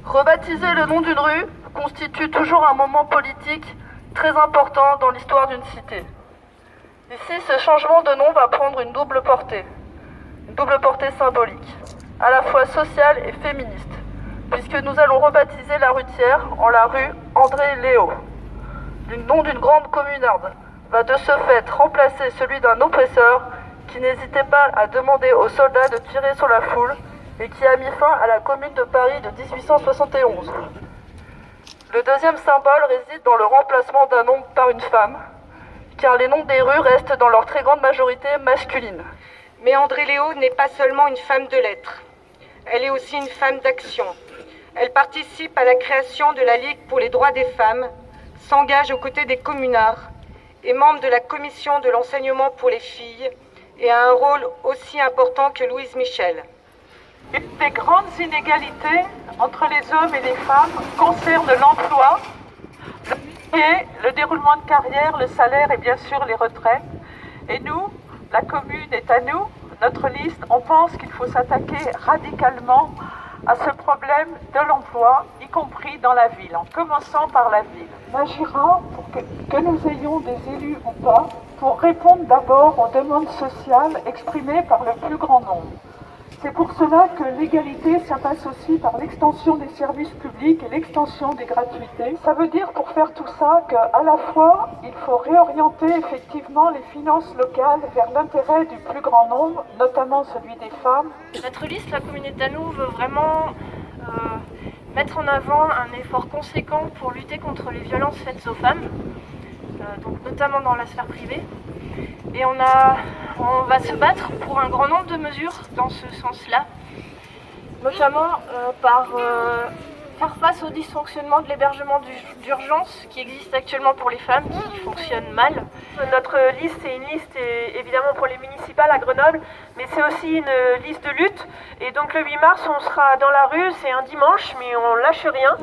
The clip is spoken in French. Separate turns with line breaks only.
Rebaptiser le nom d'une rue constitue toujours un moment politique très important dans l'histoire d'une cité. Ici, ce changement de nom va prendre une double portée symbolique, à la fois sociale et féministe, puisque nous allons rebaptiser la rue Thiers en la rue André Léo. Le nom d'une grande communarde va de ce fait remplacer celui d'un oppresseur qui n'hésitait pas à demander aux soldats de tirer sur la foule et qui a mis fin à la Commune de Paris de 1871. Le deuxième symbole réside dans le remplacement d'un nom par une femme, car les noms des rues restent dans leur très grande majorité masculines.
Mais André Léo n'est pas seulement une femme de lettres, elle est aussi une femme d'action. Elle participe à la création de la Ligue pour les droits des femmes, s'engage aux côtés des communards, est membre de la commission de l'enseignement pour les filles et a un rôle aussi important que Louise Michel.
Une des grandes inégalités entre les hommes et les femmes concerne l'emploi, le déroulement de carrière, le salaire et bien sûr les retraites. Et nous, la commune est à nous, notre liste, on pense qu'il faut s'attaquer radicalement à ce problème de l'emploi, y compris dans la ville, en commençant par la ville. On agira pour que nous ayons des élus ou pas, pour répondre d'abord aux demandes sociales exprimées par le plus grand nombre. C'est pour cela que l'égalité, ça passe aussi par l'extension des services publics et l'extension des gratuités. Ça veut dire pour faire tout ça qu'à la fois, il faut réorienter effectivement les finances locales vers l'intérêt du plus grand nombre, notamment celui des femmes.
Notre liste, la communauté à nous, veut vraiment mettre en avant un effort conséquent pour lutter contre les violences faites aux femmes, donc notamment dans la sphère privée. Et on va se battre pour un grand nombre de mesures dans ce sens-là, notamment par faire face au dysfonctionnement de l'hébergement d'urgence qui existe actuellement pour les femmes, qui fonctionne mal.
Notre liste, c'est une liste évidemment pour les municipales à Grenoble, mais c'est aussi une liste de lutte. Et donc le 8 mars, on sera dans la rue, c'est un dimanche, mais on lâche rien.